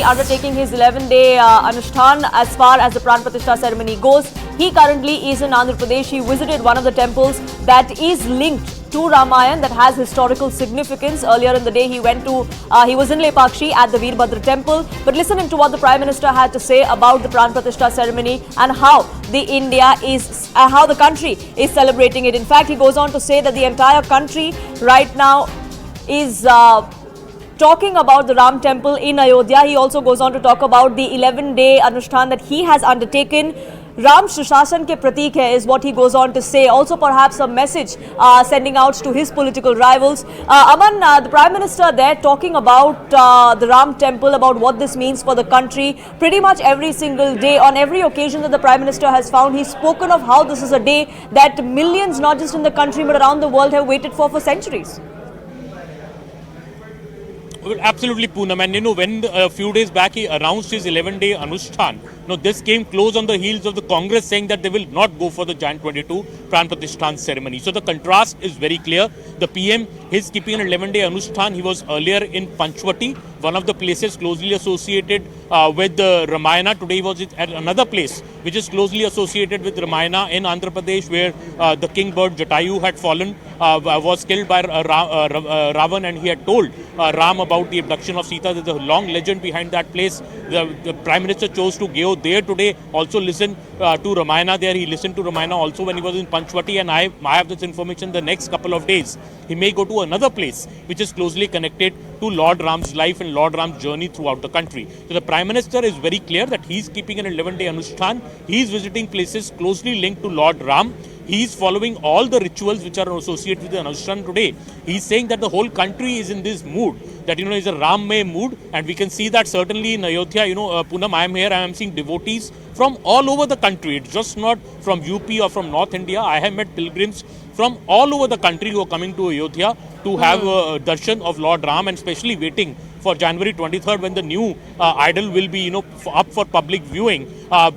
undertaking his 11-day Anushthan as far as the Pran Pratishtha ceremony goes. He currently is in Andhra Pradesh. He visited one of the temples that is linked to Ramayana, that has historical significance. Earlier in the day, he was in Lepakshi at the Veerbhadra temple. But listening to what the Prime Minister had to say about the Pran Pratishtha ceremony and how the country is celebrating it. In fact, he goes on to say that the entire country right now is talking about the Ram temple in Ayodhya. He also goes on to talk about the 11-day Anushthan that he has undertaken. Ram Sushashan ke pratik hai is what he goes on to say. Also perhaps a message sending out to his political rivals. Aman, the Prime Minister there talking about the Ram temple, about what this means for the country. Pretty much every single day, on every occasion that the Prime Minister has found, he's spoken of how this is a day that millions, not just in the country but around the world, have waited for centuries. Well, absolutely, Poonam. And when a few days back he announced his 11-day Anushthan, this came close on the heels of the Congress saying that they will not go for the Jan 22 Pran Pratishthan ceremony. So the contrast is very clear. The PM is keeping an 11-day Anushthan. He was earlier in Panchwati, one of the places closely associated with Ramayana. Today he was at another place which is closely associated with Ramayana in Andhra Pradesh, where the king bird Jatayu had fallen, was killed by Ravan, and he had told Ram about the abduction of Sita. There's a long legend behind that place. The Prime Minister chose to go there today, also listen to Ramayana there. He listened to Ramayana also when he was in Panchwati, and I have this information the next couple of days. He may go to another place which is closely connected to Lord Ram's life and Lord Ram's journey throughout the country. So the Prime Minister is very clear that he's keeping an 11-day Anushthan. He's visiting places closely linked to Lord Ram. He's following all the rituals which are associated with the Anushthan today. He's saying that the whole country is in this mood, that is a Rammay mood, and we can see that certainly in Ayodhya. Poonam, I am here, I am seeing devotees from all over the country. It's just not from UP or from North India. I have met pilgrims from all over the country who are coming to Ayodhya to have darshan of Lord Ram, and especially waiting for January 23rd when the new idol will be up for public viewing.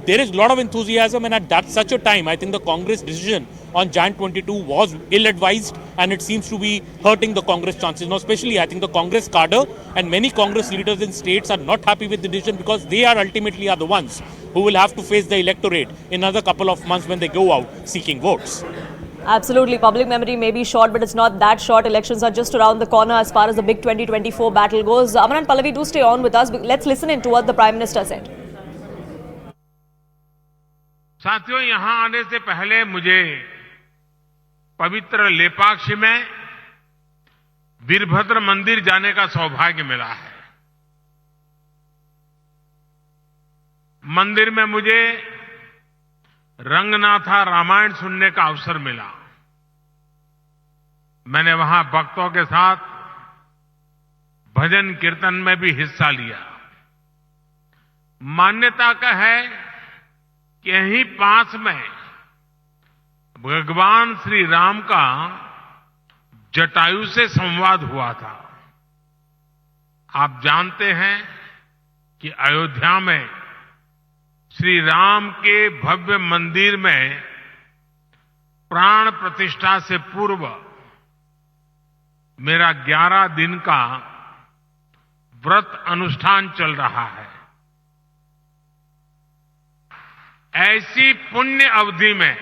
There is a lot of enthusiasm, and at such a time, I think the Congress decision on Jan 22 was ill-advised, and it seems to be hurting the Congress chances. Now, especially I think the Congress cadre and many Congress leaders in states are not happy with the decision, because they are ultimately the ones who will have to face the electorate in another couple of months when they go out seeking votes. Absolutely. Public memory may be short, but it's not that short. Elections are just around the corner as far as the big 2024 battle goes. Aman and Pallavi, do stay on with us. Let's listen in to what the Prime Minister said. साथियों, यहाँ आने से पहले मुझे पवित्र लेपाक्षी में वीरभद्र मंदिर जाने का सौभाग्य मिला है। मंदिर में मुझे रंगनाथा रामायण सुनने का अवसर मिला। मैंने वहां भक्तों के साथ भजन कीर्तन में भी हिस्सा लिया। मान्यता का है कि यहीं पास में भगवान श्री राम का जटायु से संवाद हुआ था। आप जानते हैं कि अयोध्या में श्री राम के भव्य मंदिर में प्राण प्रतिष्ठा से पूर्व मेरा 11 दिन का व्रत अनुष्ठान चल रहा है। ऐसी पुण्य अवधि में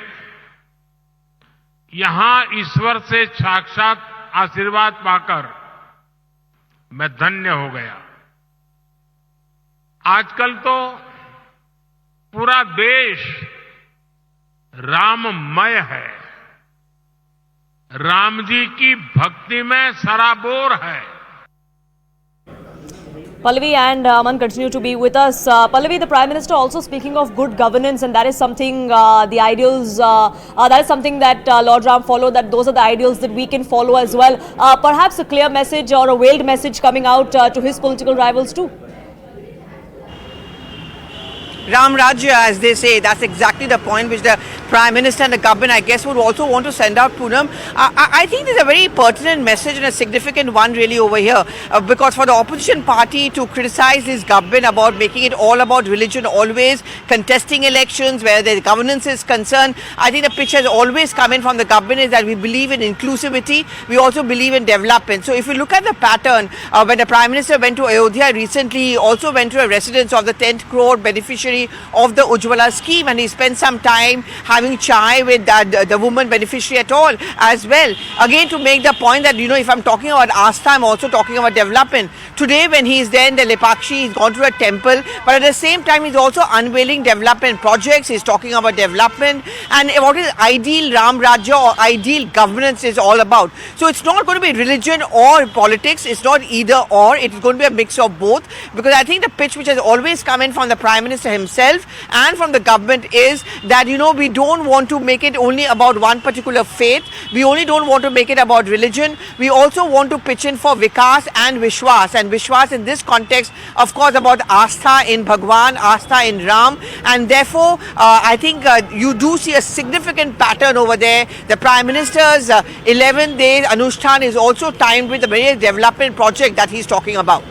यहां ईश्वर से साक्षात आशीर्वाद पाकर मैं धन्य हो गया। आजकल तो पूरा देश राममय है, राम जी की भक्ति में सराबोर है। Pallavi and Aman continue to be with us. Pallavi, the Prime Minister also speaking of good governance, and that is something the ideals, that is something that Lord Ram followed, that those are the ideals that we can follow as well. Perhaps a clear message or a veiled message coming out to his political rivals too. Ram Rajya, as they say. That's exactly the point which the Prime Minister and the government, I guess, would also want to send out, Poonam. I think there's a very pertinent message and a significant one really over here. Because for the opposition party to criticize this government about making it all about religion, always contesting elections where the governance is concerned, I think the pitch has always come in from the government is that we believe in inclusivity. We also believe in development. So if you look at the pattern, when the Prime Minister went to Ayodhya recently, he also went to a residence of the 10th crore beneficiary of the Ujjwala scheme, and he spent some time having chai with the woman beneficiary at all as well. Again, to make the point that, you know, if I'm talking about Astha, I'm also talking about development. Today, when he's there in the Lepakshi, he's gone to a temple, but at the same time, he's also unveiling development projects. He's talking about development and what is ideal Ram Rajya or ideal governance is all about. So it's not going to be religion or politics. It's not either or. It's going to be a mix of both, because I think the pitch which has always come in from the Prime Minister himself and from the government is that, you know, we don't want to make it only about one particular faith. We only don't want to make it about religion. We also want to pitch in for Vikas and Vishwas. And Vishwas in this context, of course, about Astha in Bhagwan, Astha in Ram. And therefore, I think you do see a significant pattern over there. The Prime Minister's 11 days Anushthan is also timed with the various development project that he's talking about.